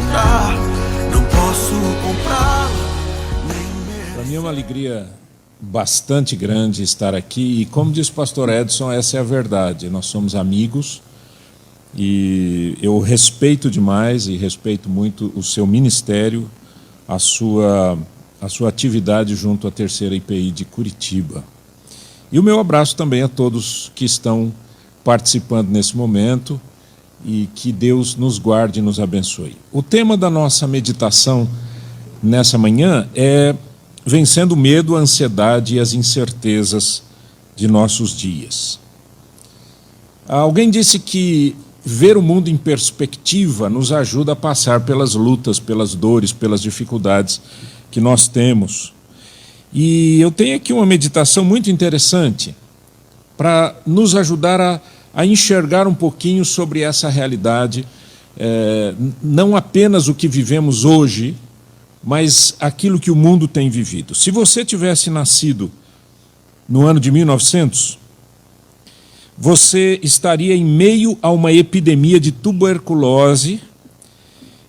mostrar, não posso comprar. Para mim é uma alegria bastante grande estar aqui e, como diz o pastor Edson, essa é a verdade. Nós somos amigos e eu respeito demais e respeito muito o seu ministério, a sua atividade junto à Terceira IPI de Curitiba. E o meu abraço também a todos que estão participando nesse momento e que Deus nos guarde e nos abençoe. O tema da nossa meditação nessa manhã é vencendo o medo, a ansiedade e as incertezas de nossos dias. Alguém disse que ver o mundo em perspectiva nos ajuda a passar pelas lutas, pelas dores, pelas dificuldades que nós temos. E eu tenho aqui uma meditação muito interessante para nos ajudar a enxergar um pouquinho sobre essa realidade, não apenas o que vivemos hoje, mas aquilo que o mundo tem vivido. Se você tivesse nascido no ano de 1900, você estaria em meio a uma epidemia de tuberculose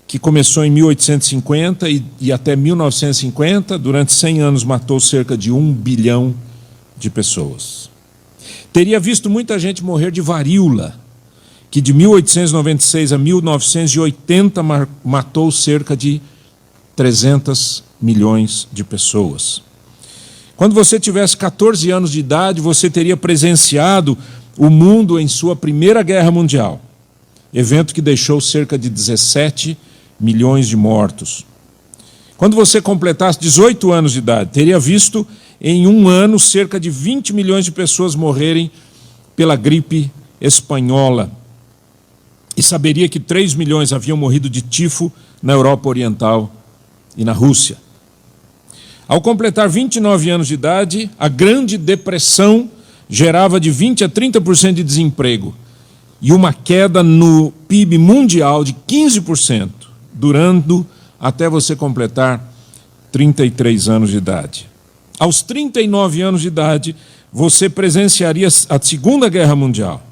que começou em 1850 e até 1950, durante 100 anos matou cerca de 1 bilhão de pessoas. Teria visto muita gente morrer de varíola, que de 1896 a 1980 matou cerca de 300 milhões de pessoas. Quando você tivesse 14 anos de idade, você teria presenciado o mundo em sua Primeira Guerra Mundial, evento que deixou cerca de 17 milhões de mortos. Quando você completasse 18 anos de idade, teria visto em um ano cerca de 20 milhões de pessoas morrerem pela gripe espanhola. E saberia que 3 milhões haviam morrido de tifo na Europa Oriental e na Rússia. Ao completar 29 anos de idade, a Grande Depressão gerava de 20% a 30% de desemprego e uma queda no PIB mundial de 15%, durando até você completar 33 anos de idade. Aos 39 anos de idade, você presenciaria a Segunda Guerra Mundial.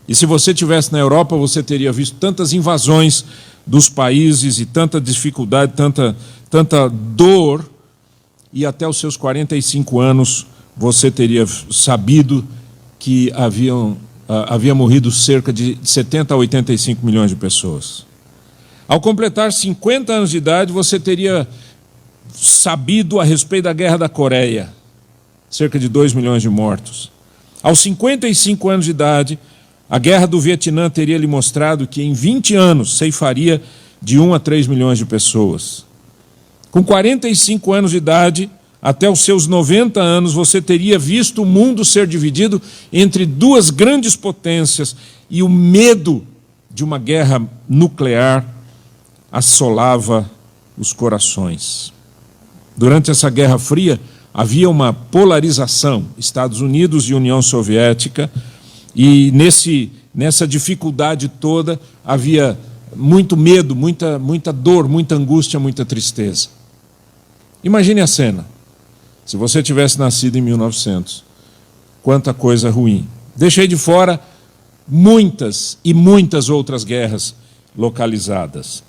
E se você estivesse na Europa, você teria visto tantas invasões dos países e tanta dificuldade, tanta dor, e até os seus 45 anos você teria sabido que havia morrido cerca de 70 a 85 milhões de pessoas. Ao completar 50 anos de idade, você teria sabido a respeito da Guerra da Coreia, cerca de 2 milhões de mortos. Aos 55 anos de idade, a Guerra do Vietnã teria lhe mostrado que em 20 anos ceifaria de 1 a 3 milhões de pessoas. Com 45 anos de idade, até os seus 90 anos, você teria visto o mundo ser dividido entre duas grandes potências e o medo de uma guerra nuclear assolava os corações. Durante essa Guerra Fria, havia uma polarização, Estados Unidos e União Soviética, e nessa dificuldade toda havia muito medo, muita dor, muita angústia, muita tristeza. Imagine a cena, se você tivesse nascido em 1900, quanta coisa ruim. Deixei de fora muitas e muitas outras guerras localizadas.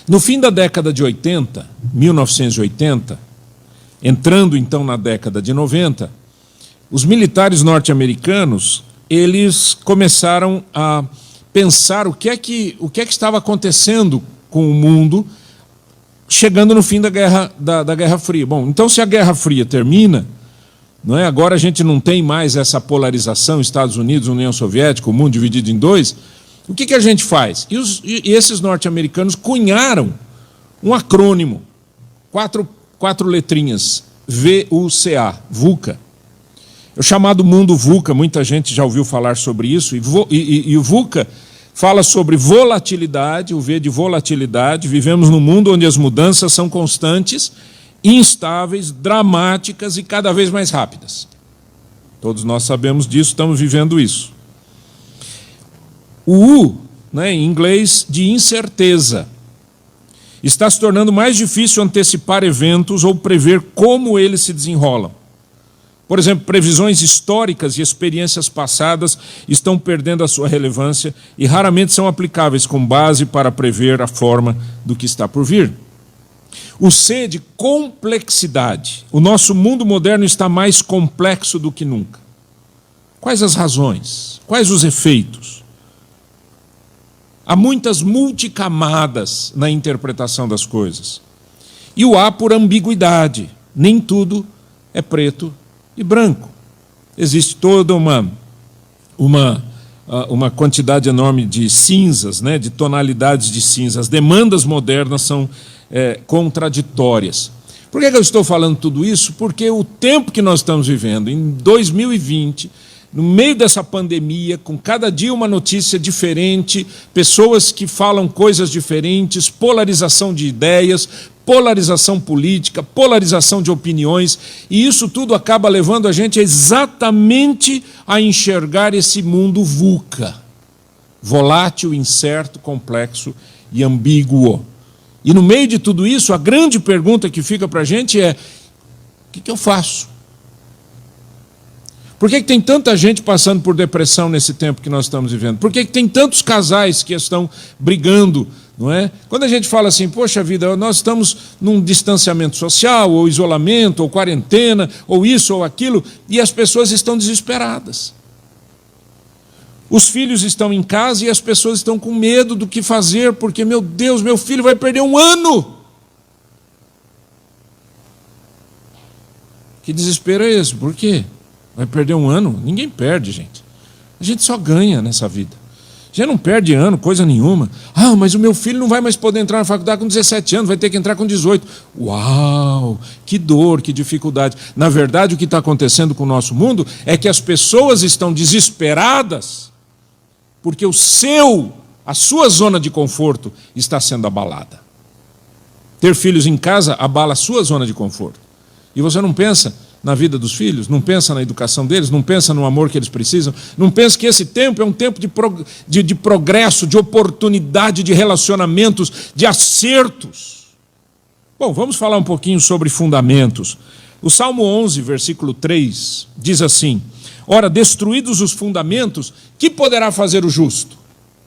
No fim da década de 80, 1980, entrando então na década de 90, os militares norte-americanos, eles começaram a pensar o que é que estava acontecendo com o mundo chegando no fim da Guerra Fria. Bom, então se a Guerra Fria termina, não é? Agora a gente não tem mais essa polarização, Estados Unidos, União Soviética, o mundo dividido em dois. O que a gente faz? E esses norte-americanos cunharam um acrônimo, quatro letrinhas, VUCA, VUCA. É o chamado mundo VUCA, muita gente já ouviu falar sobre isso, e o VUCA fala sobre volatilidade, o V de volatilidade. Vivemos num mundo onde as mudanças são constantes, instáveis, dramáticas e cada vez mais rápidas. Todos nós sabemos disso, estamos vivendo isso. O U, né, em inglês, de incerteza. Está se tornando mais difícil antecipar eventos ou prever como eles se desenrolam. Por exemplo, previsões históricas e experiências passadas estão perdendo a sua relevância e raramente são aplicáveis com base para prever a forma do que está por vir. O C de complexidade. O nosso mundo moderno está mais complexo do que nunca. Quais as razões? Quais os efeitos? Há muitas multicamadas na interpretação das coisas. E o A por ambiguidade. Nem tudo é preto e branco. Existe toda uma quantidade enorme de cinzas, né, de tonalidades de cinza. As demandas modernas são contraditórias. Por que eu estou falando tudo isso? Porque o tempo que nós estamos vivendo, em 2020, no meio dessa pandemia, com cada dia uma notícia diferente, pessoas que falam coisas diferentes, polarização de ideias, polarização política, polarização de opiniões, e isso tudo acaba levando a gente exatamente a enxergar esse mundo VUCA, volátil, incerto, complexo e ambíguo. E no meio de tudo isso, a grande pergunta que fica para a gente é: o que eu faço? Por que tem tanta gente passando por depressão nesse tempo que nós estamos vivendo? Por que tem tantos casais que estão brigando, não é? Quando a gente fala assim, poxa vida, nós estamos num distanciamento social, ou isolamento, ou quarentena, ou isso ou aquilo, e as pessoas estão desesperadas. Os filhos estão em casa e as pessoas estão com medo do que fazer, porque, meu Deus, meu filho vai perder 1 ano. Que desespero é esse? Por quê? Vai perder 1 ano? Ninguém perde, gente. A gente só ganha nessa vida. A gente não perde ano, coisa nenhuma. Ah, mas o meu filho não vai mais poder entrar na faculdade com 17 anos, vai ter que entrar com 18. Uau, que dor, que dificuldade. Na verdade, o que está acontecendo com o nosso mundo é que as pessoas estão desesperadas porque a sua zona de conforto está sendo abalada. Ter filhos em casa abala a sua zona de conforto. E você não pensa na vida dos filhos, não pensa na educação deles, não pensa no amor que eles precisam, não pensa que esse tempo é um tempo de progresso, de oportunidade, de relacionamentos, de acertos. Bom, vamos falar um pouquinho sobre fundamentos. O Salmo 11, versículo 3, diz assim: ora, destruídos os fundamentos, que poderá fazer o justo?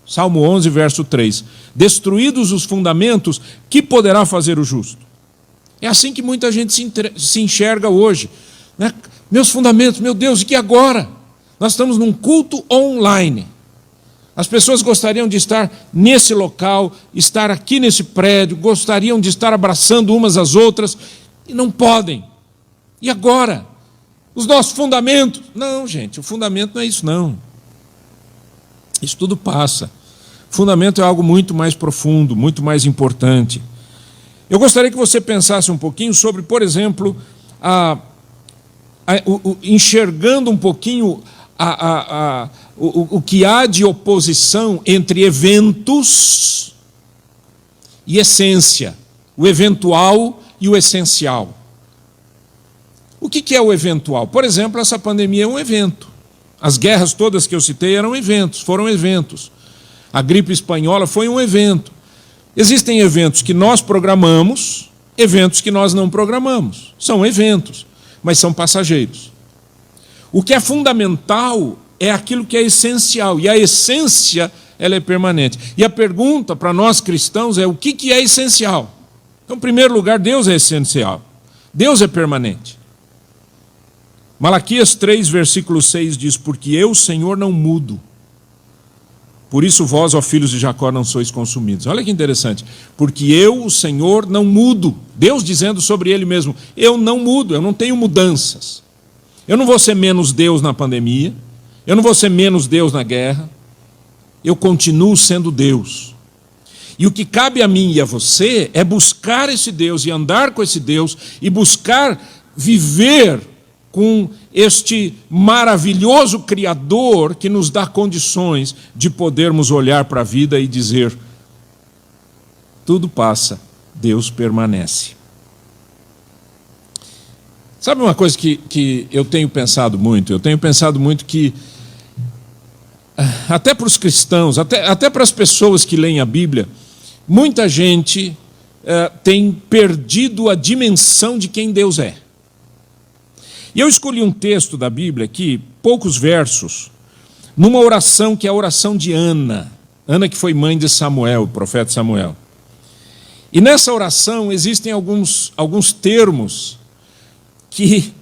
Salmo 11, verso 3. Destruídos os fundamentos, que poderá fazer o justo? É assim que muita gente se enxerga hoje, né? Meus fundamentos, meu Deus, e que agora? Nós estamos num culto online. As pessoas gostariam de estar nesse local, estar aqui nesse prédio, gostariam de estar abraçando umas às outras, e não podem. E agora? Os nossos fundamentos? Não, gente, o fundamento não é isso, não. Isso tudo passa. Fundamento é algo muito mais profundo, muito mais importante. Eu gostaria que você pensasse um pouquinho sobre, por exemplo, enxergando um pouquinho o que há de oposição entre eventos e essência, o eventual e o essencial. O que é o eventual? Por exemplo, essa pandemia é um evento. As guerras todas que eu citei eram eventos, foram eventos. A gripe espanhola foi um evento. Existem eventos que nós programamos, eventos que nós não programamos. São eventos, mas são passageiros. O que é fundamental é aquilo que é essencial, e a essência ela é permanente. E a pergunta para nós cristãos é: o que é essencial? Então, em primeiro lugar, Deus é essencial. Deus é permanente. Malaquias 3, versículo 6 diz: porque eu, Senhor, não mudo. Por isso vós, ó filhos de Jacó, não sois consumidos. Olha que interessante. Porque eu, o Senhor, não mudo. Deus dizendo sobre Ele mesmo: eu não mudo, eu não tenho mudanças. Eu não vou ser menos Deus na pandemia. Eu não vou ser menos Deus na guerra. Eu continuo sendo Deus. E o que cabe a mim e a você é buscar esse Deus e andar com esse Deus e buscar viver com este maravilhoso Criador que nos dá condições de podermos olhar para a vida e dizer: tudo passa, Deus permanece. Sabe uma coisa que eu tenho pensado muito? Eu tenho pensado muito que, até para os cristãos, até para as pessoas que leem a Bíblia, muita gente tem perdido a dimensão de quem Deus é. E eu escolhi um texto da Bíblia aqui, poucos versos, numa oração que é a oração de Ana. Ana, que foi mãe de Samuel, o profeta Samuel. E nessa oração existem alguns termos que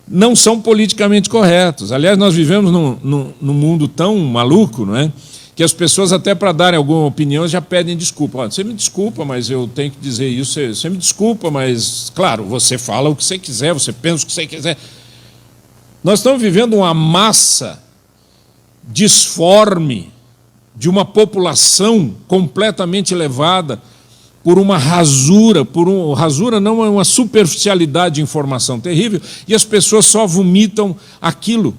não são politicamente corretos. Aliás, nós vivemos num mundo tão maluco, não é? Que as pessoas, até para darem alguma opinião, já pedem desculpa. Olha, você me desculpa, mas eu tenho que dizer isso. Você me desculpa, mas, claro, você fala o que você quiser, você pensa o que você quiser. Nós estamos vivendo uma massa disforme de uma população completamente levada por uma rasura, rasura não é uma superficialidade de informação terrível, e as pessoas só vomitam aquilo.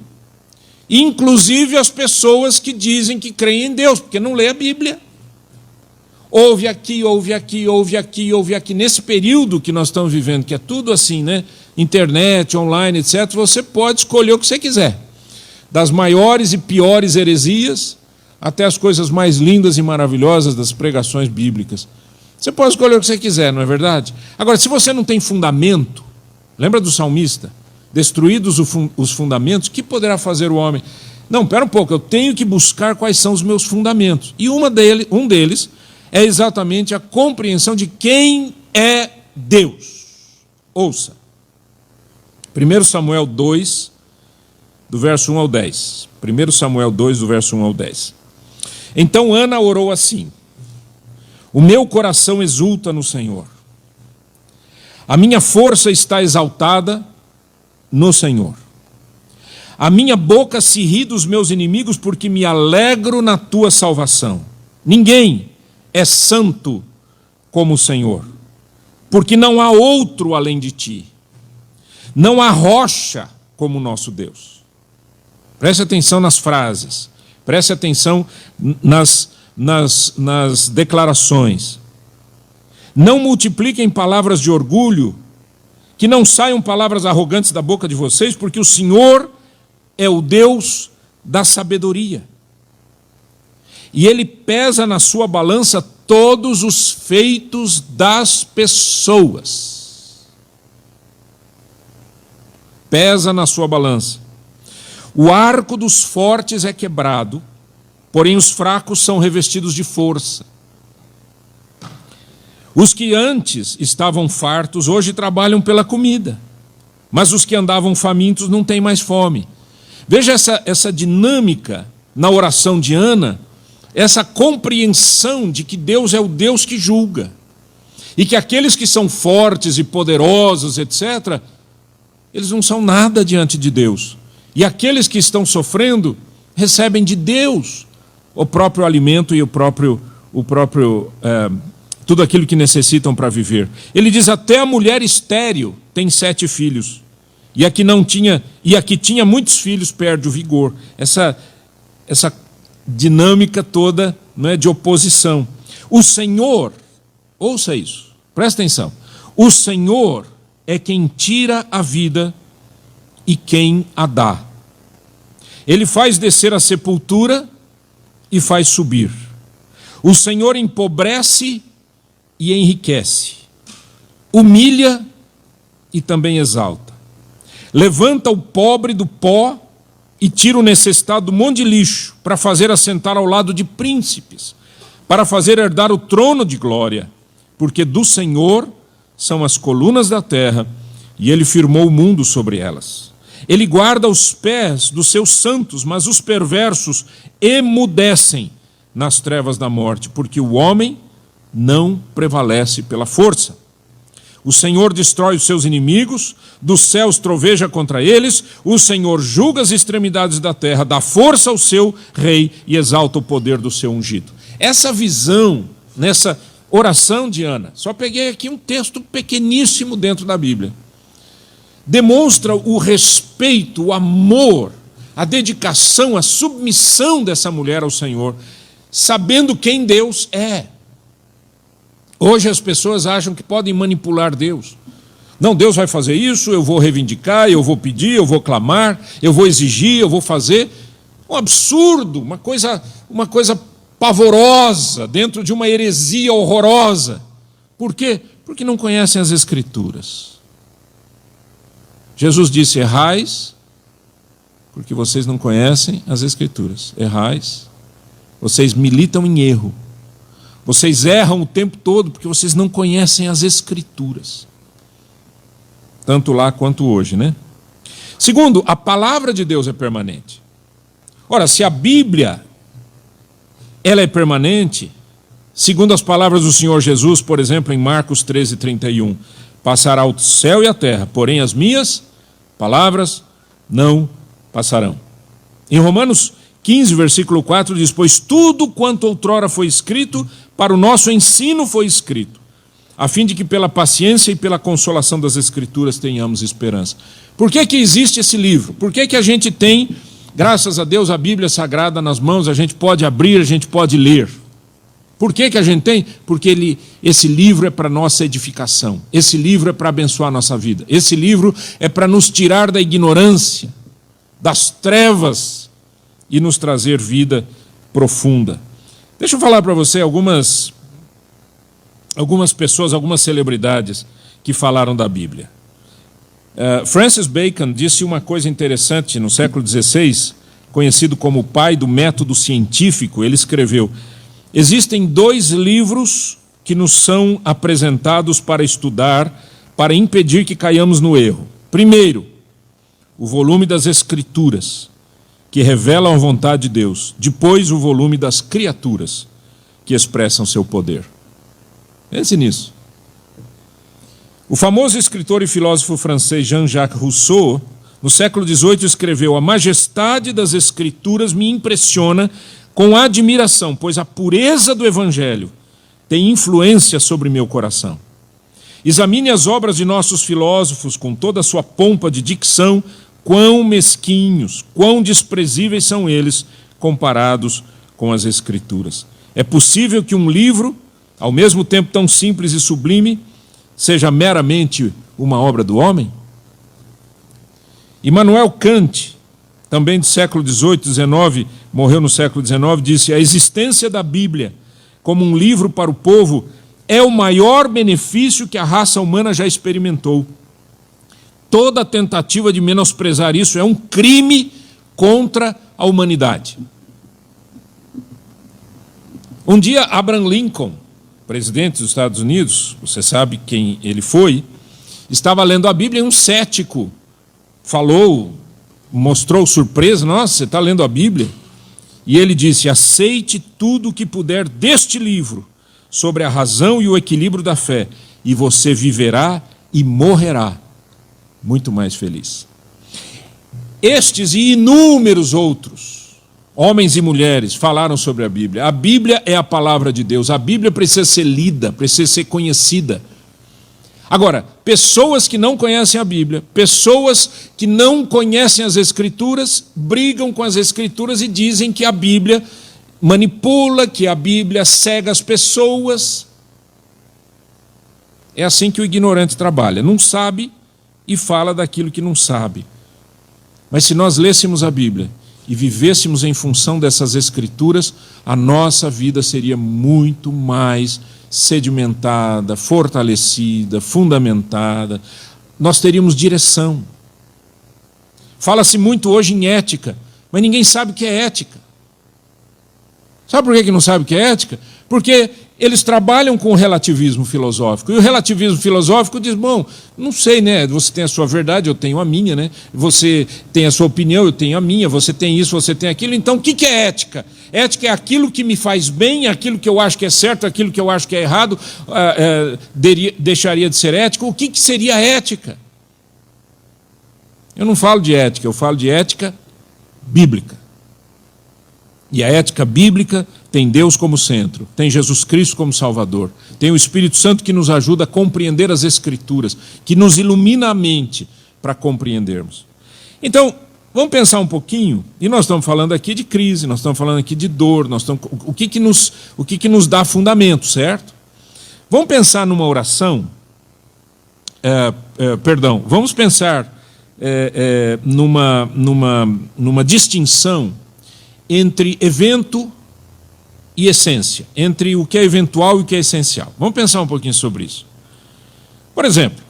Inclusive as pessoas que dizem que creem em Deus, porque não lê a Bíblia. Ouve aqui, ouve aqui, ouve aqui, ouve aqui. Nesse período que nós estamos vivendo, que é tudo assim, né? Internet, online, etc., você pode escolher o que você quiser. Das maiores e piores heresias, até as coisas mais lindas e maravilhosas das pregações bíblicas. Você pode escolher o que você quiser, não é verdade? Agora, se você não tem fundamento, lembra do salmista? Destruídos os fundamentos, que poderá fazer o homem? Não, espera um pouco, eu tenho que buscar quais são os meus fundamentos. E um deles é exatamente a compreensão de quem é Deus. Ouça. 1 Samuel 2, do verso 1 ao 10. 1 Samuel 2, do verso 1 ao 10. Então Ana orou assim: o meu coração exulta no Senhor. A minha força está exaltada no Senhor. A minha boca se ri dos meus inimigos, porque me alegro na tua salvação. Ninguém é santo como o Senhor, porque não há outro além de ti. Não há rocha como o nosso Deus. Preste atenção nas frases, preste atenção nas declarações. Não multipliquem palavras de orgulho, que não saiam palavras arrogantes da boca de vocês, porque o Senhor é o Deus da sabedoria. E Ele pesa na sua balança todos os feitos das pessoas. Pesa na sua balança. O arco dos fortes é quebrado, porém os fracos são revestidos de força. Os que antes estavam fartos, hoje trabalham pela comida, mas os que andavam famintos não têm mais fome. Veja essa dinâmica na oração de Ana, essa compreensão de que Deus é o Deus que julga, e que aqueles que são fortes e poderosos, etc., eles não são nada diante de Deus. E aqueles que estão sofrendo recebem de Deus o próprio alimento e tudo aquilo que necessitam para viver. Ele diz: até a mulher estéril tem 7 filhos, e a que tinha muitos filhos perde o vigor. Essa dinâmica toda, não é, de oposição. O Senhor, ouça isso, presta atenção, o Senhor é quem tira a vida e quem a dá. Ele faz descer a sepultura e faz subir. O Senhor empobrece e enriquece, humilha e também exalta. Levanta o pobre do pó e tira o necessitado do monte de lixo, para fazer assentar ao lado de príncipes, para fazer herdar o trono de glória, porque do Senhor são as colunas da terra, e Ele firmou o mundo sobre elas. Ele guarda os pés dos seus santos, mas os perversos emudecem nas trevas da morte, porque o homem não prevalece pela força. O Senhor destrói os seus inimigos, dos céus troveja contra eles, o Senhor julga as extremidades da terra, dá força ao seu rei e exalta o poder do seu ungido. Essa visão, nessa oração de Ana, só peguei aqui um texto pequeníssimo dentro da Bíblia, demonstra o respeito, o amor, a dedicação, a submissão dessa mulher ao Senhor, sabendo quem Deus é. Hoje as pessoas acham que podem manipular Deus. Não, Deus vai fazer isso, eu vou reivindicar, eu vou pedir, eu vou clamar, eu vou exigir, eu vou fazer. Um absurdo, uma coisa pavorosa, dentro de uma heresia horrorosa. Por quê? Porque não conhecem as Escrituras. Jesus disse: errais, porque vocês não conhecem as Escrituras. Errais, vocês militam em erro. Vocês erram o tempo todo porque vocês não conhecem as Escrituras. Tanto lá quanto hoje, né? Segundo, a palavra de Deus é permanente. Ora, se a Bíblia ela é permanente, segundo as palavras do Senhor Jesus, por exemplo, em Marcos 13:31, passará o céu e a terra, porém as minhas palavras não passarão. Em Romanos 15, versículo 4 diz: pois tudo quanto outrora foi escrito, para o nosso ensino foi escrito, a fim de que pela paciência e pela consolação das Escrituras tenhamos esperança. Por que que existe esse livro? Por que que a gente tem, graças a Deus, a Bíblia Sagrada nas mãos, a gente pode abrir, a gente pode ler? Por que que a gente tem? Porque esse livro é para nossa edificação, esse livro é para abençoar a nossa vida, esse livro é para nos tirar da ignorância, das trevas e nos trazer vida profunda. Deixa eu falar para você algumas pessoas, algumas celebridades que falaram da Bíblia. Francis Bacon disse uma coisa interessante no século XVI, conhecido como o pai do método científico. Ele escreveu: existem 2 livros que nos são apresentados para estudar, para impedir que caiamos no erro. Primeiro, o volume das Escrituras, que revelam a vontade de Deus. Depois, o volume das criaturas, que expressam seu poder. Pense nisso. O famoso escritor e filósofo francês Jean-Jacques Rousseau, no século XVIII, escreveu: a majestade das Escrituras me impressiona com admiração, pois a pureza do Evangelho tem influência sobre meu coração. Examine as obras de nossos filósofos com toda a sua pompa de dicção, quão mesquinhos, quão desprezíveis são eles comparados com as Escrituras. É possível que um livro, ao mesmo tempo tão simples e sublime, seja meramente uma obra do homem? Immanuel Kant, também do século XVIII, XIX, morreu no século XIX, disse: a existência da Bíblia como um livro para o povo é o maior benefício que a raça humana já experimentou. Toda tentativa de menosprezar isso é um crime contra a humanidade. Um dia, Abraham Lincoln, presidente dos Estados Unidos, você sabe quem ele foi, estava lendo a Bíblia e um cético falou, mostrou surpresa: nossa, você está lendo a Bíblia? E ele disse: aceite tudo o que puder deste livro sobre a razão e o equilíbrio da fé, e você viverá e morrerá muito mais feliz. Estes e inúmeros outros homens e mulheres falaram sobre a Bíblia. A Bíblia é a palavra de Deus. A Bíblia precisa ser lida, precisa ser conhecida. Agora, pessoas que não conhecem a Bíblia, pessoas que não conhecem as Escrituras, brigam com as Escrituras e dizem que a Bíblia manipula, que a Bíblia cega as pessoas. É assim que o ignorante trabalha. Não sabe e fala daquilo que não sabe. Mas se nós lêssemos a Bíblia e vivêssemos em função dessas Escrituras, a nossa vida seria muito mais sedimentada, fortalecida, fundamentada. Nós teríamos direção. Fala-se muito hoje em ética, mas ninguém sabe o que é ética. Sabe por que não sabe o que é ética? Porque eles trabalham com o relativismo filosófico. E o relativismo filosófico diz: bom, não sei, né? Você tem a sua verdade, eu tenho a minha, né? Você tem a sua opinião, eu tenho a minha. Você tem isso, você tem aquilo. Então, o que é ética? Ética é aquilo que me faz bem, aquilo que eu acho que é certo, aquilo que eu acho que é errado, deixaria de ser ético. O que seria ética? Eu não falo de ética, eu falo de ética bíblica. E a ética bíblica tem Deus como centro, tem Jesus Cristo como Salvador, tem o Espírito Santo que nos ajuda a compreender as Escrituras, que nos ilumina a mente para compreendermos. Então, vamos pensar um pouquinho, e nós estamos falando aqui de crise, nós estamos falando aqui de dor, o que nos dá fundamento, certo? Vamos pensar numa oração, vamos pensar numa distinção entre evento e essência, entre o que é eventual e o que é essencial. Vamos pensar um pouquinho sobre isso. Por exemplo,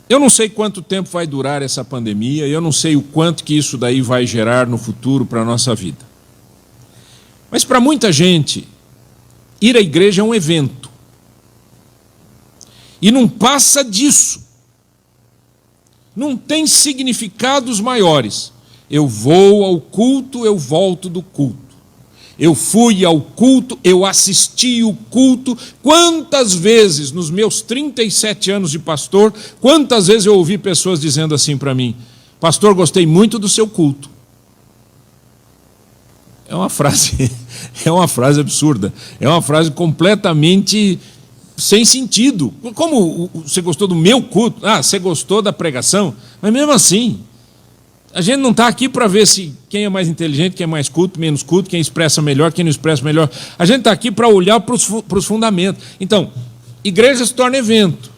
Eu não sei quanto tempo vai durar essa pandemia, eu não sei o quanto que isso daí vai gerar no futuro para a nossa vida. Mas para muita gente, ir à igreja é um evento. E não passa disso. Não tem significados maiores. Eu vou ao culto, eu volto do culto. Eu fui ao culto, eu assisti o culto. Quantas vezes, nos meus 37 anos de pastor, quantas vezes eu ouvi pessoas dizendo assim para mim: pastor, gostei muito do seu culto. É uma frase absurda. É uma frase completamente sem sentido. Como você gostou do meu culto? Ah, você gostou da pregação? Mas mesmo assim, a gente não está aqui para ver se quem é mais inteligente, quem é mais culto, menos culto, quem expressa melhor, quem não expressa melhor. A gente está aqui para olhar para os fundamentos. Então, igreja se torna evento.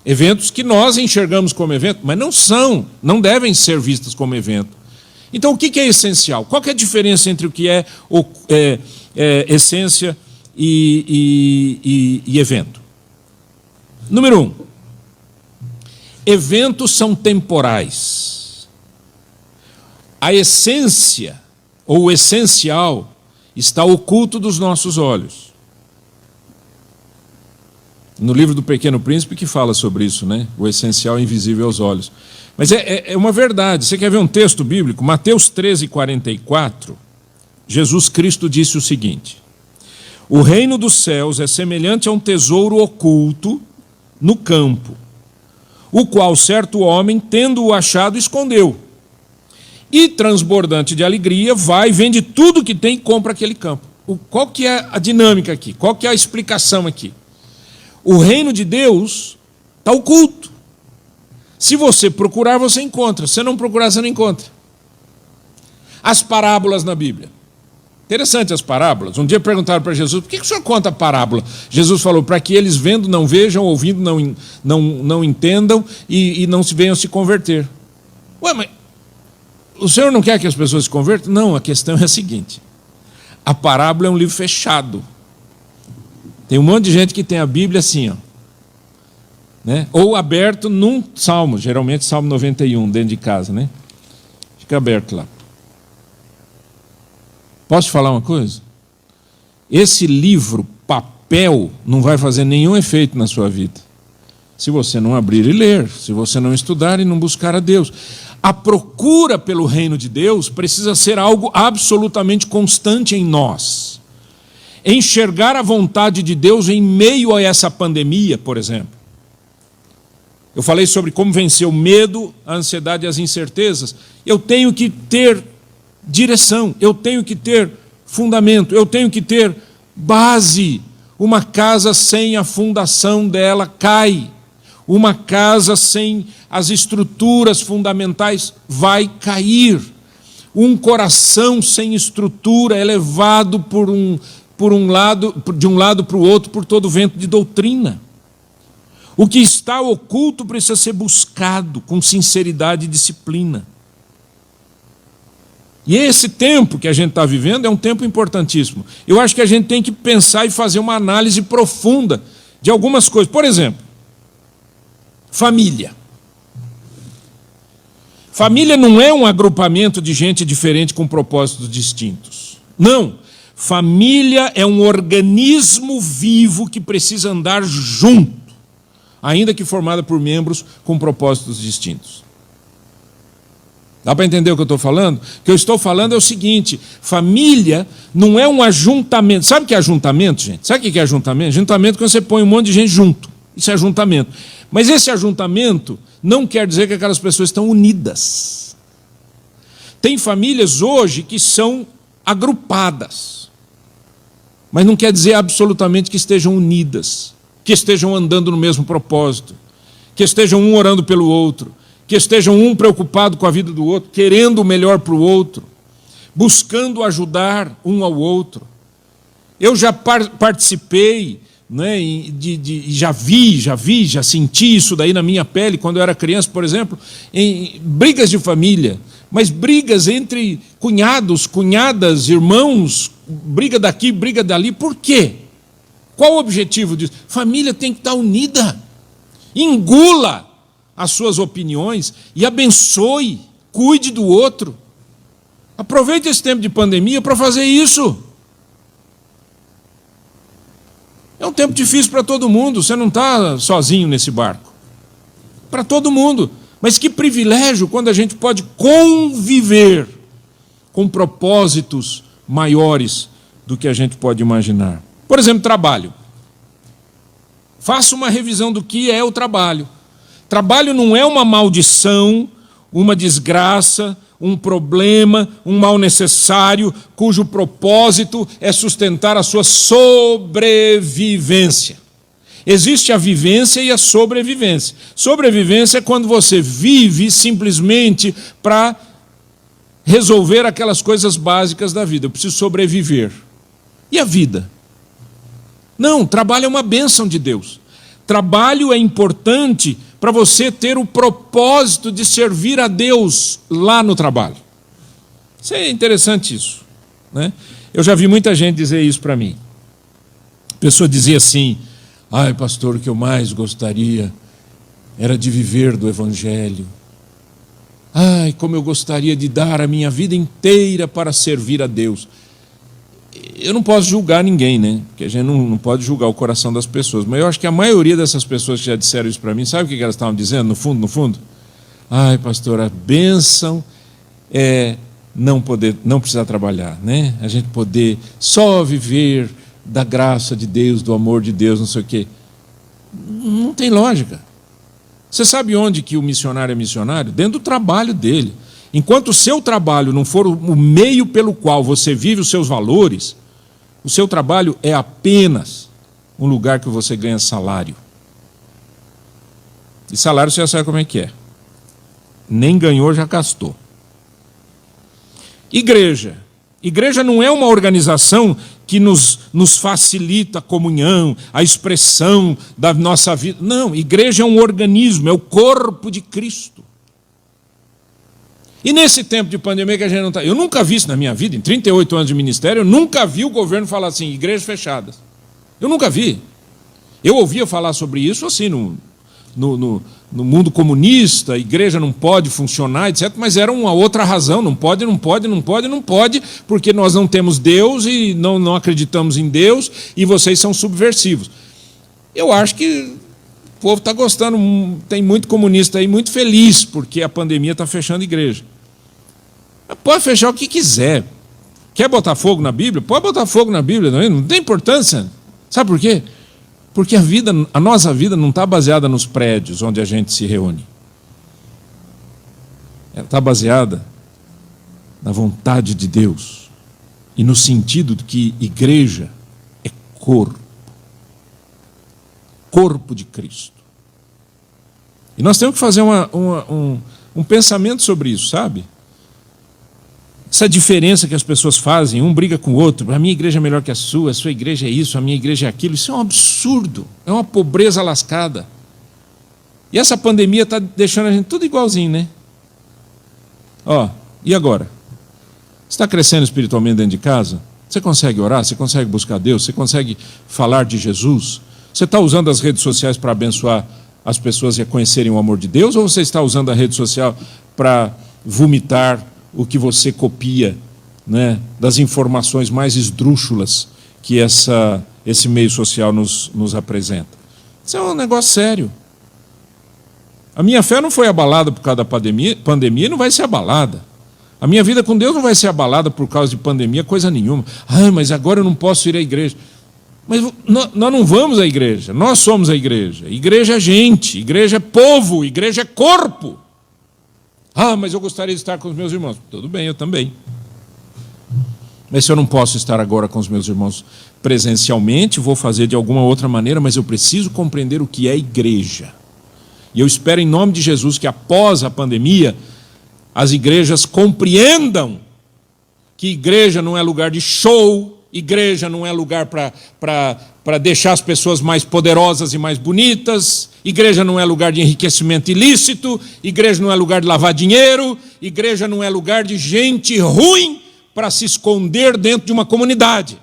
Eventos que nós enxergamos como evento, mas não devem ser vistos como evento. Então, o que é essencial? Qual que é a diferença entre o que é essência e evento? Número 1. Eventos são temporais. A essência, ou o essencial, está oculto dos nossos olhos. No livro do Pequeno Príncipe que fala sobre isso, né? O essencial é invisível aos olhos. Mas é uma verdade. Você quer ver um texto bíblico? Mateus 13:44, Jesus Cristo disse o seguinte: o reino dos céus é semelhante a um tesouro oculto no campo, o qual certo homem, tendo-o achado, escondeu. E, transbordante de alegria, vai, vende tudo que tem e compra aquele campo. Qual que é a dinâmica aqui? Qual que é a explicação aqui? O reino de Deus está oculto. Se você procurar, você encontra. Se não procurar, você não encontra. As parábolas na Bíblia. Interessante as parábolas. Um dia perguntaram para Jesus: por que o senhor conta parábola? Jesus falou: para que eles vendo não vejam, ouvindo não entendam e não se venham se converter. Ué, mas o senhor não quer que as pessoas se convertam? Não, a questão é a seguinte: a parábola é um livro fechado. Tem um monte de gente que tem a Bíblia assim, ó, né? Ou aberto num salmo, geralmente Salmo 91, dentro de casa, né? Fica aberto lá. Posso te falar uma coisa? Esse livro, papel, não vai fazer nenhum efeito na sua vida, se você não abrir e ler, se você não estudar e não buscar a Deus. A procura pelo reino de Deus precisa ser algo absolutamente constante em nós. Enxergar a vontade de Deus em meio a essa pandemia, por exemplo. Eu falei sobre como vencer o medo, a ansiedade e as incertezas. Eu tenho que ter direção, eu tenho que ter fundamento, eu tenho que ter base. Uma casa sem a fundação dela cai. Uma casa sem as estruturas fundamentais vai cair. Um coração sem estrutura é levado de um lado para o outro por todo vento de doutrina. O que está oculto precisa ser buscado com sinceridade e disciplina. E esse tempo que a gente está vivendo é um tempo importantíssimo. Eu acho que a gente tem que pensar e fazer uma análise profunda de algumas coisas. Por exemplo, família. Família não é um agrupamento de gente diferente com propósitos distintos. Não. Família é um organismo vivo que precisa andar junto, ainda que formada por membros com propósitos distintos. Dá para entender o que eu estou falando? O que eu estou falando é o seguinte: família não é um ajuntamento. Sabe o que é ajuntamento, gente? Sabe o que é ajuntamento? Ajuntamento é quando você põe um monte de gente junto. Isso é ajuntamento. Mas esse ajuntamento não quer dizer que aquelas pessoas estão unidas. Tem famílias hoje que são agrupadas, mas não quer dizer absolutamente que estejam unidas, que estejam andando no mesmo propósito, que estejam um orando pelo outro, que estejam um preocupado com a vida do outro, querendo o melhor para o outro, buscando ajudar um ao outro. Eu já participei, né, já senti isso daí na minha pele quando eu era criança, por exemplo, em brigas de família, mas brigas entre cunhados, cunhadas, irmãos, briga daqui, briga dali. Por quê? Qual o objetivo disso? Família tem que estar unida. Engula as suas opiniões e abençoe, cuide do outro. Aproveite esse tempo de pandemia para fazer isso. É um tempo difícil para todo mundo, você não está sozinho nesse barco. Para todo mundo. Mas que privilégio quando a gente pode conviver com propósitos maiores do que a gente pode imaginar. Por exemplo, trabalho. Faça uma revisão do que é o trabalho. Trabalho não é uma maldição, uma desgraça, um problema, um mal necessário, cujo propósito é sustentar a sua sobrevivência. Existe a vivência e a sobrevivência. Sobrevivência é quando você vive simplesmente para resolver aquelas coisas básicas da vida. Eu preciso sobreviver. E a vida? Não, trabalho é uma bênção de Deus. Trabalho é importante para você ter o propósito de servir a Deus lá no trabalho. Isso é interessante isso, né? Eu já vi muita gente dizer isso para mim. A pessoa dizia assim: ai, pastor, o que eu mais gostaria era de viver do Evangelho. Ai, como eu gostaria de dar a minha vida inteira para servir a Deus. Eu não posso julgar ninguém, né? Porque a gente não pode julgar o coração das pessoas. Mas eu acho que a maioria dessas pessoas que já disseram isso para mim, sabe o que elas estavam dizendo, no fundo? Ai, pastor, a bênção é não precisar trabalhar, né? A gente poder só viver da graça de Deus, do amor de Deus, não sei o quê. Não tem lógica. Você sabe onde que o missionário é missionário? Dentro do trabalho dele. Enquanto o seu trabalho não for o meio pelo qual você vive os seus valores, o seu trabalho é apenas um lugar que você ganha salário. E salário você já sabe como é que é. Nem ganhou, já gastou. Igreja. Igreja não é uma organização que nos facilita a comunhão, a expressão da nossa vida. Não, igreja é um organismo, é o corpo de Cristo. E nesse tempo de pandemia que a gente não está... Eu nunca vi isso na minha vida, em 38 anos de ministério, eu nunca vi o governo falar assim, igrejas fechadas. Eu nunca vi. Eu ouvia falar sobre isso assim, no mundo comunista, a igreja não pode funcionar, etc., mas era uma outra razão, não pode, porque nós não temos Deus e não acreditamos em Deus e vocês são subversivos. Eu acho que o povo está gostando, tem muito comunista aí muito feliz, porque a pandemia está fechando a igreja. Pode fechar o que quiser. Quer botar fogo na Bíblia? Pode botar fogo na Bíblia, não tem importância. Sabe por quê? Porque a nossa vida não está baseada nos prédios onde a gente se reúne. Ela está baseada na vontade de Deus e no sentido de que igreja é corpo. Corpo de Cristo. E nós temos que fazer um pensamento sobre isso, sabe? Essa diferença que as pessoas fazem, um briga com o outro, a minha igreja é melhor que a sua igreja é isso, a minha igreja é aquilo, isso é um absurdo, é uma pobreza lascada. E essa pandemia está deixando a gente tudo igualzinho, né? E agora? Você está crescendo espiritualmente dentro de casa? Você consegue orar? Você consegue buscar Deus? Você consegue falar de Jesus? Você está usando as redes sociais para abençoar as pessoas e conhecerem o amor de Deus? Ou você está usando a rede social para vomitar o que você copia, né, das informações mais esdrúxulas que esse meio social nos apresenta? Isso é um negócio sério. A minha fé não foi abalada por causa da pandemia e não vai ser abalada. A minha vida com Deus não vai ser abalada por causa de pandemia, coisa nenhuma. Mas agora eu não posso ir à igreja. Mas nós não vamos à igreja, nós somos a igreja. Igreja é gente, igreja é povo, igreja é corpo. Mas eu gostaria de estar com os meus irmãos. Tudo bem, eu também. Mas se eu não posso estar agora com os meus irmãos presencialmente, vou fazer de alguma outra maneira, mas eu preciso compreender o que é igreja. E eu espero em nome de Jesus que após a pandemia, as igrejas compreendam que igreja não é lugar de show, igreja não é lugar para deixar as pessoas mais poderosas e mais bonitas, igreja não é lugar de enriquecimento ilícito, igreja não é lugar de lavar dinheiro, igreja não é lugar de gente ruim para se esconder dentro de uma comunidade.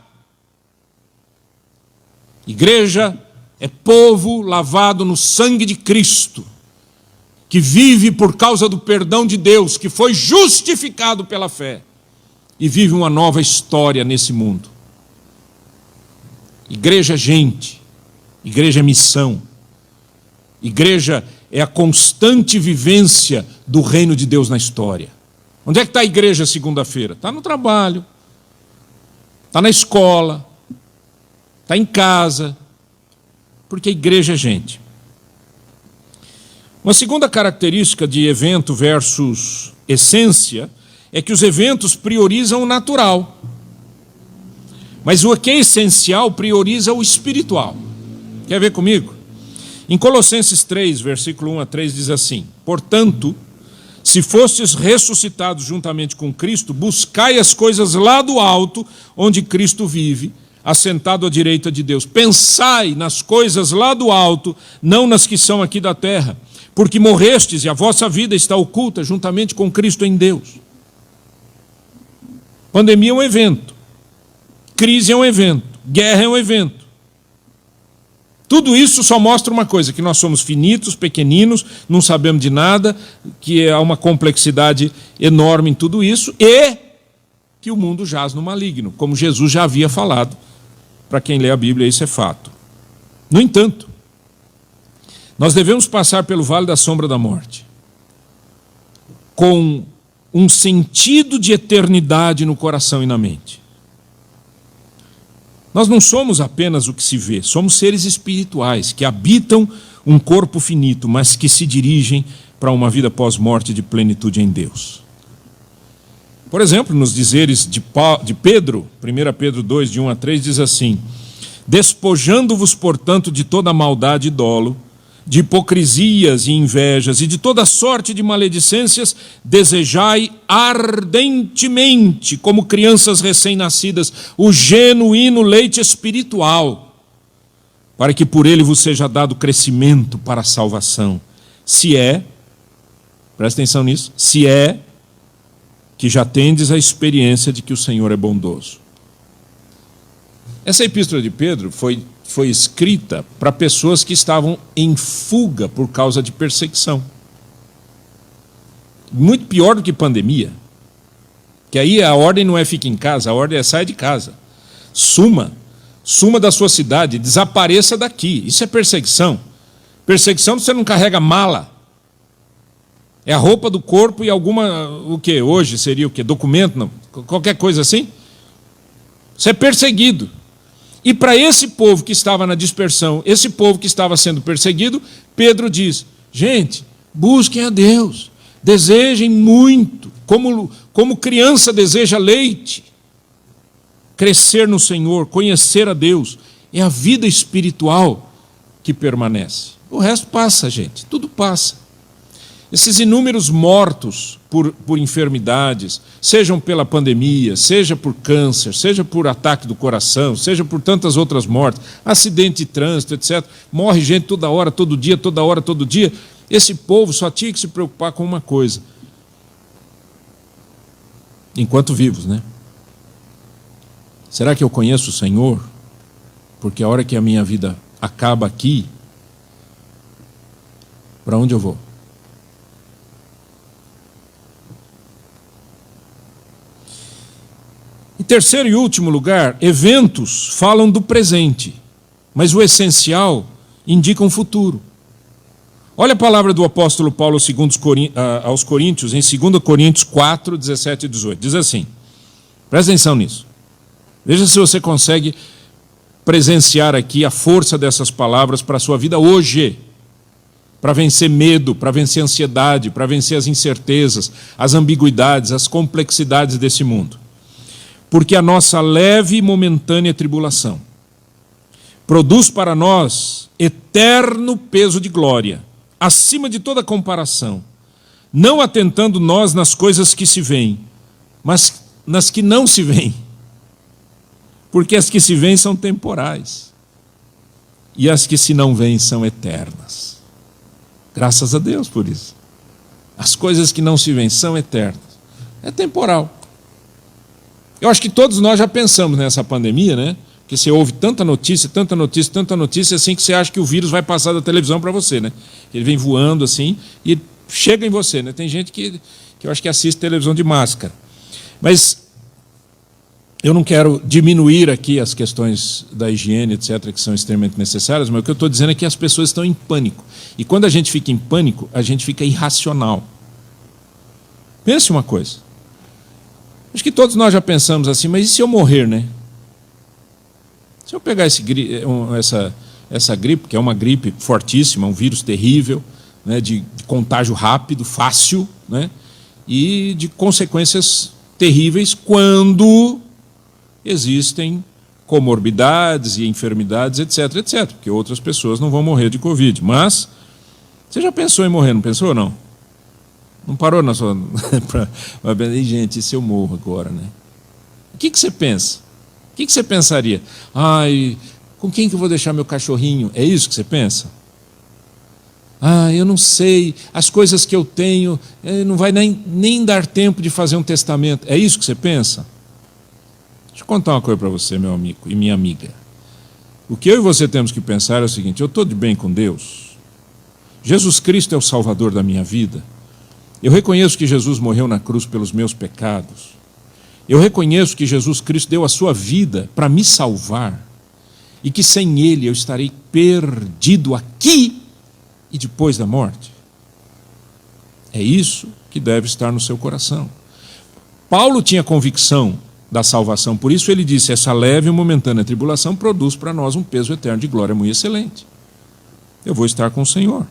Igreja é povo lavado no sangue de Cristo, que vive por causa do perdão de Deus, que foi justificado pela fé e vive uma nova história nesse mundo. Igreja é gente, igreja é missão, igreja é a constante vivência do reino de Deus na história. Onde é que está a igreja segunda-feira? Está no trabalho, está na escola, está em casa, porque a igreja é gente. Uma segunda característica de evento versus essência é que os eventos priorizam o natural, mas o que é essencial prioriza o espiritual. Quer ver comigo? Em Colossenses 3, versículo 1 a 3 diz assim: portanto, se fostes ressuscitados juntamente com Cristo, buscai as coisas lá do alto, onde Cristo vive, assentado à direita de Deus. Pensai nas coisas lá do alto, não nas que são aqui da terra, porque morrestes e a vossa vida está oculta juntamente com Cristo em Deus. Pandemia é um evento, crise é um evento, guerra é um evento. Tudo isso só mostra uma coisa, que nós somos finitos, pequeninos, não sabemos de nada, que há uma complexidade enorme em tudo isso e que o mundo jaz no maligno, como Jesus já havia falado. Para quem lê a Bíblia, isso é fato. No entanto, nós devemos passar pelo vale da sombra da morte com um sentido de eternidade no coração e na mente. Nós não somos apenas o que se vê, somos seres espirituais que habitam um corpo finito, mas que se dirigem para uma vida pós-morte de plenitude em Deus. Por exemplo, nos dizeres de Pedro, 1 Pedro 2, de 1 a 3, diz assim: despojando-vos, portanto, de toda maldade e dolo, de hipocrisias e invejas e de toda sorte de maledicências, desejai ardentemente, como crianças recém-nascidas, o genuíno leite espiritual, para que por ele vos seja dado crescimento para a salvação. Se é, presta atenção nisso, se é que já tendes a experiência de que o Senhor é bondoso. Essa epístola de Pedro foi escrita para pessoas que estavam em fuga por causa de perseguição. Muito pior do que pandemia, que aí a ordem não é fique em casa, a ordem é sai de casa. Suma da sua cidade, desapareça daqui. Isso é perseguição. Perseguição você não carrega mala. É a roupa do corpo e alguma, o que hoje seria o que? Documento, não, qualquer coisa assim. Você é perseguido. E para esse povo que estava na dispersão, esse povo que estava sendo perseguido, Pedro diz: gente, busquem a Deus, desejem muito, como criança deseja leite. Crescer no Senhor, conhecer a Deus, é a vida espiritual que permanece. O resto passa, gente, tudo passa. Esses inúmeros mortos por enfermidades, sejam pela pandemia, seja por câncer, seja por ataque do coração, seja por tantas outras mortes, acidente de trânsito, etc. Morre gente toda hora, todo dia, toda hora, todo dia. Esse povo só tinha que se preocupar com uma coisa. Enquanto vivos, né? Será que eu conheço o Senhor? Porque a hora que a minha vida acaba aqui, para onde eu vou? Em terceiro e último lugar, eventos falam do presente, mas o essencial indica um futuro. Olha a palavra do apóstolo Paulo aos Coríntios, em 2 Coríntios 4, 17 e 18. Diz assim, presta atenção nisso. Veja se você consegue presenciar aqui a força dessas palavras para a sua vida hoje, para vencer medo, para vencer ansiedade, para vencer as incertezas, as ambiguidades, as complexidades desse mundo. Porque a nossa leve e momentânea tribulação produz para nós eterno peso de glória, acima de toda comparação, não atentando nós nas coisas que se veem, mas nas que não se veem. Porque as que se veem são temporais, e as que se não veem são eternas. Graças a Deus por isso. As coisas que não se veem são eternas. É temporal. Eu acho que todos nós já pensamos nessa pandemia, né? Porque você ouve tanta notícia, tanta notícia, tanta notícia, assim que você acha que o vírus vai passar da televisão para você, né? Ele vem voando assim e chega em você, né? Tem gente que eu acho que assiste televisão de máscara. Mas eu não quero diminuir aqui as questões da higiene, etc., que são extremamente necessárias, mas o que eu estou dizendo é que as pessoas estão em pânico. E quando a gente fica em pânico, a gente fica irracional. Pense uma coisa. Acho que todos nós já pensamos assim, mas e se eu morrer, né? Se eu pegar essa gripe, que é uma gripe fortíssima, um vírus terrível, né, de contágio rápido, fácil, né, e de consequências terríveis quando existem comorbidades e enfermidades, etc., etc., porque outras pessoas não vão morrer de Covid. Mas você já pensou em morrer, não pensou ou não? Não parou na sua... Gente, e se eu morro agora, né? O que você pensa? O que você pensaria? Ai, com quem que eu vou deixar meu cachorrinho? É isso que você pensa? Ah, eu não sei, as coisas que eu tenho, não vai nem dar tempo de fazer um testamento. É isso que você pensa? Deixa eu contar uma coisa para você, meu amigo e minha amiga. O que eu e você temos que pensar é o seguinte: eu estou de bem com Deus. Jesus Cristo é o Salvador da minha vida. Eu reconheço que Jesus morreu na cruz pelos meus pecados. Eu reconheço que Jesus Cristo deu a sua vida para me salvar e que sem Ele eu estarei perdido aqui e depois da morte. É isso que deve estar no seu coração. Paulo tinha convicção da salvação, por isso ele disse: essa leve e momentânea tribulação produz para nós um peso eterno de glória muito excelente. Eu vou estar com o Senhor.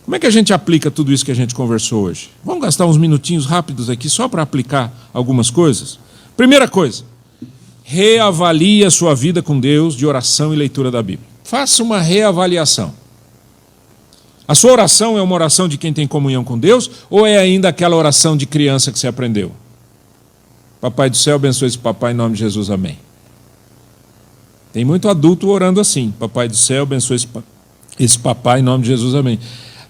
Como é que a gente aplica tudo isso que a gente conversou hoje? Vamos gastar uns minutinhos rápidos aqui só para aplicar algumas coisas? Primeira coisa, reavalie a sua vida com Deus de oração e leitura da Bíblia. Faça uma reavaliação. A sua oração é uma oração de quem tem comunhão com Deus ou é ainda aquela oração de criança que você aprendeu? Papai do céu, abençoe esse papai em nome de Jesus, amém. Tem muito adulto orando assim: Papai do céu, abençoe esse papai em nome de Jesus, amém.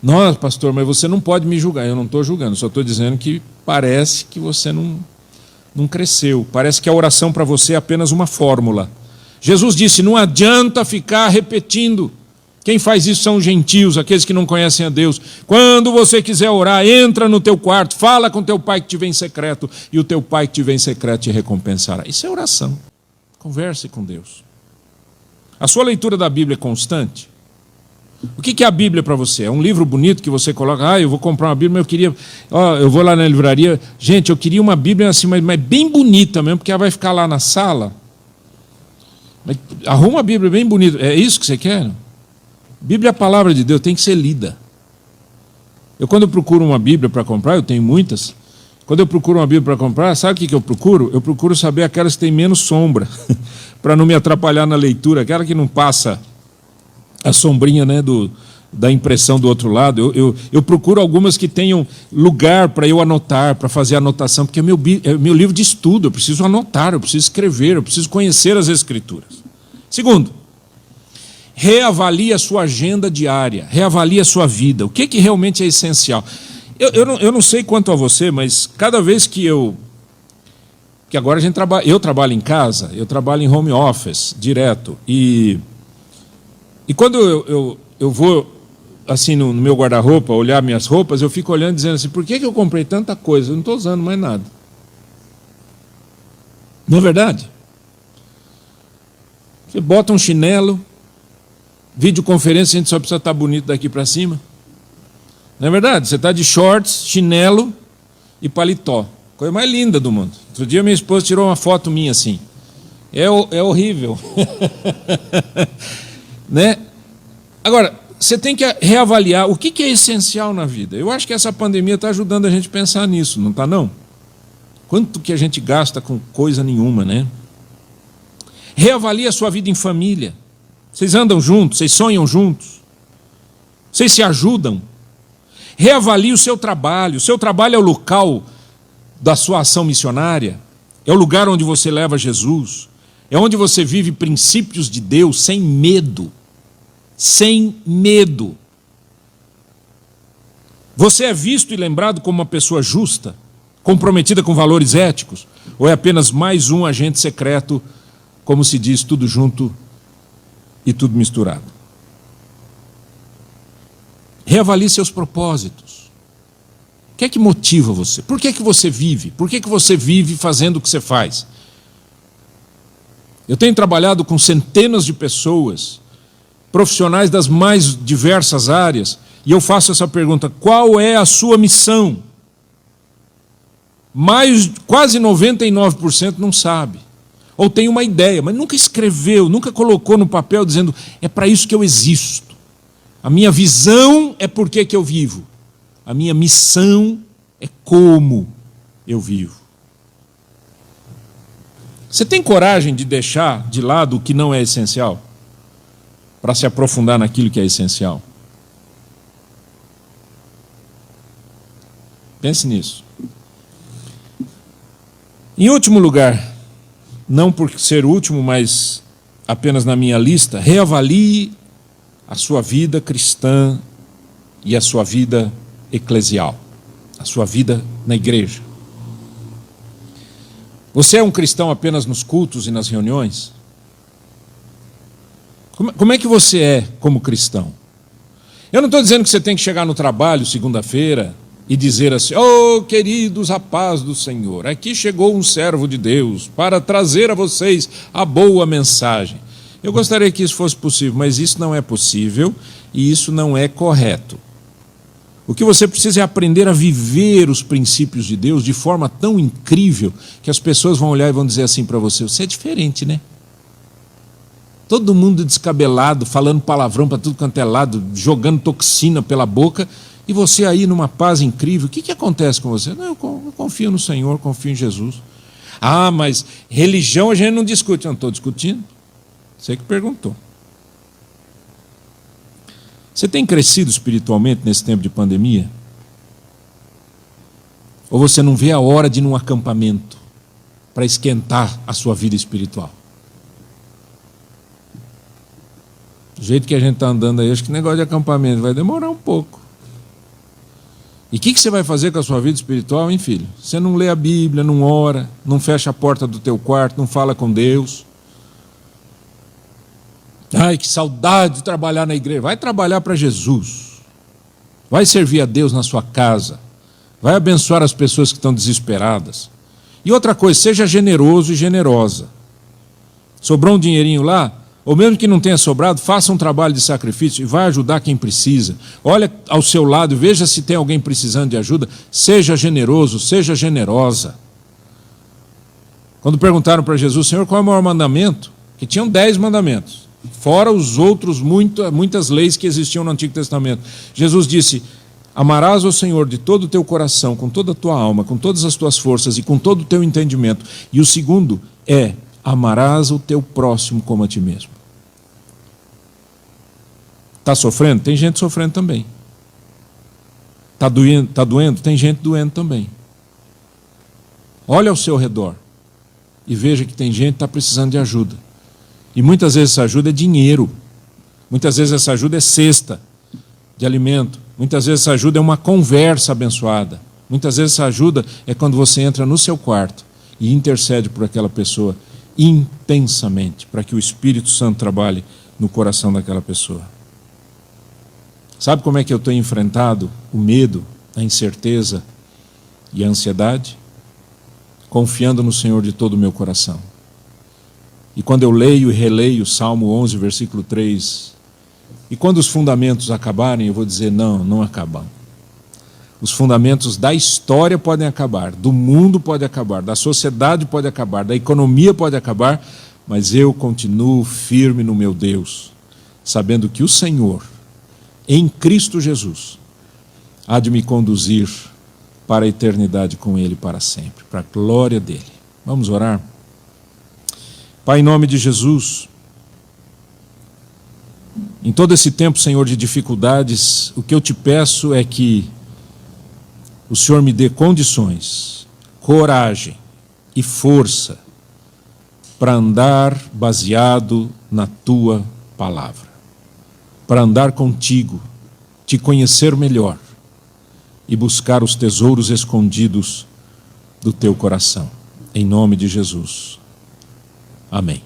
Nossa, pastor, mas você não pode me julgar. Eu não estou julgando, só estou dizendo que parece que você não cresceu. Parece que a oração para você é apenas uma fórmula. Jesus disse: não adianta ficar repetindo. Quem faz isso são os gentios, aqueles que não conhecem a Deus. Quando você quiser orar, entra no teu quarto, fala com teu pai que te vem em secreto, e o teu pai que te vem em secreto te recompensará. Isso é oração. Converse com Deus. A sua leitura da Bíblia é constante? O que é a Bíblia para você? É um livro bonito que você coloca: eu vou comprar uma Bíblia, mas eu queria... eu vou lá na livraria, gente, eu queria uma Bíblia assim, mas bem bonita mesmo, porque ela vai ficar lá na sala. Mas arruma uma Bíblia bem bonita. É isso que você quer? Bíblia é a palavra de Deus, tem que ser lida. Quando eu procuro uma Bíblia para comprar, eu tenho muitas. Quando eu procuro uma Bíblia para comprar, sabe o que eu procuro? Eu procuro saber aquelas que têm menos sombra, para não me atrapalhar na leitura, aquela que não passa a sombrinha, né, da impressão do outro lado. Eu procuro algumas que tenham lugar para eu anotar, para fazer anotação, porque é meu livro de estudo, eu preciso anotar, eu preciso escrever, eu preciso conhecer as Escrituras. Segundo, reavalie a sua agenda diária, reavalie a sua vida. O que realmente é essencial? Eu não sei quanto a você, mas cada vez que agora eu trabalho em casa, eu trabalho em home office, direto, e quando eu vou assim no meu guarda-roupa, olhar minhas roupas, eu fico olhando dizendo assim: por que eu comprei tanta coisa? Eu não estou usando mais nada. Não é verdade? Você bota um chinelo, videoconferência, a gente só precisa estar bonito daqui para cima. Não é verdade? Você está de shorts, chinelo e paletó. Coisa mais linda do mundo. Outro dia minha esposa tirou uma foto minha assim. É horrível. Né? Agora, você tem que reavaliar o que é essencial na vida. Eu acho que essa pandemia está ajudando a gente a pensar nisso, não está não? Quanto que a gente gasta com coisa nenhuma, né? Reavalie a sua vida em família. Vocês andam juntos, vocês sonham juntos, vocês se ajudam. Reavalie o seu trabalho. O seu trabalho é o local da sua ação missionária, é o lugar onde você leva Jesus, é onde você vive princípios de Deus sem medo. Sem medo. Você é visto e lembrado como uma pessoa justa, comprometida com valores éticos, ou é apenas mais um agente secreto como se diz, tudo junto e tudo misturado. Reavalie seus propósitos. O que é que motiva você? Por que é que você vive? Por que é que você vive fazendo o que você faz? Eu tenho trabalhado com centenas de pessoas, profissionais das mais diversas áreas, e eu faço essa pergunta: qual é a sua missão? Quase 99% não sabe. Ou tem uma ideia, mas nunca escreveu, nunca colocou no papel dizendo: é para isso que eu existo. A minha visão é por que eu vivo. A minha missão é como eu vivo. Você tem coragem de deixar de lado o que não é essencial para se aprofundar naquilo que é essencial? Pense nisso. Em último lugar, não por ser último, mas apenas na minha lista, reavalie a sua vida cristã e a sua vida eclesial, a sua vida na igreja. Você é um cristão apenas nos cultos e nas reuniões? Como é que você é como cristão? Eu não estou dizendo que você tem que chegar no trabalho segunda-feira e dizer assim: oh, queridos, a paz do Senhor, aqui chegou um servo de Deus para trazer a vocês a boa mensagem. Eu gostaria que isso fosse possível, mas isso não é possível e isso não é correto. O que você precisa é aprender a viver os princípios de Deus de forma tão incrível que as pessoas vão olhar e vão dizer assim para você: você é diferente, né? Todo mundo descabelado, falando palavrão para tudo quanto é lado, jogando toxina pela boca, e você aí numa paz incrível. O que acontece com você? Não, eu confio no Senhor, confio em Jesus. Ah, mas religião a gente não discute. Eu não estou discutindo. Você que perguntou. Você tem crescido espiritualmente nesse tempo de pandemia? Ou você não vê a hora de ir num acampamento para esquentar a sua vida espiritual? Do jeito que a gente está andando aí, acho que o negócio de acampamento vai demorar um pouco. E o que você vai fazer com a sua vida espiritual, hein, filho? Você não lê a Bíblia, não ora, não fecha a porta do teu quarto, não fala com Deus. Ai, que saudade de trabalhar na igreja. Vai trabalhar para Jesus. Vai servir a Deus na sua casa. Vai abençoar as pessoas que estão desesperadas. E outra coisa, seja generoso e generosa. Sobrou um dinheirinho lá? Ou mesmo que não tenha sobrado, faça um trabalho de sacrifício e vai ajudar quem precisa. Olha ao seu lado, veja se tem alguém precisando de ajuda. Seja generoso, seja generosa. Quando perguntaram para Jesus: Senhor, qual é o maior mandamento? Que tinham 10 mandamentos. Fora os outros, muitas leis que existiam no Antigo Testamento. Jesus disse: amarás ao Senhor de todo o teu coração, com toda a tua alma, com todas as tuas forças e com todo o teu entendimento. E o segundo é: amarás o teu próximo como a ti mesmo. Está sofrendo? Tem gente sofrendo também. Está doendo? Tem gente doendo também. Olha ao seu redor e veja que tem gente que está precisando de ajuda. E muitas vezes essa ajuda é dinheiro. Muitas vezes essa ajuda é cesta de alimento. Muitas vezes essa ajuda é uma conversa abençoada. Muitas vezes essa ajuda é quando você entra no seu quarto e intercede por aquela pessoa intensamente, para que o Espírito Santo trabalhe no coração daquela pessoa. Sabe como é que eu tenho enfrentado o medo, a incerteza e a ansiedade? Confiando no Senhor de todo o meu coração. E quando eu leio e releio o Salmo 11, versículo 3, e quando os fundamentos acabarem, eu vou dizer: não acabam. Os fundamentos da história podem acabar, do mundo pode acabar, da sociedade pode acabar, da economia pode acabar, mas eu continuo firme no meu Deus, sabendo que o Senhor, em Cristo Jesus, há de me conduzir para a eternidade com Ele para sempre, para a glória dEle. Vamos orar? Pai, em nome de Jesus, em todo esse tempo, Senhor, de dificuldades, o que eu te peço é que o Senhor me dê condições, coragem e força para andar baseado na Tua palavra, para andar contigo, te conhecer melhor e buscar os tesouros escondidos do Teu coração. Em nome de Jesus. Amém.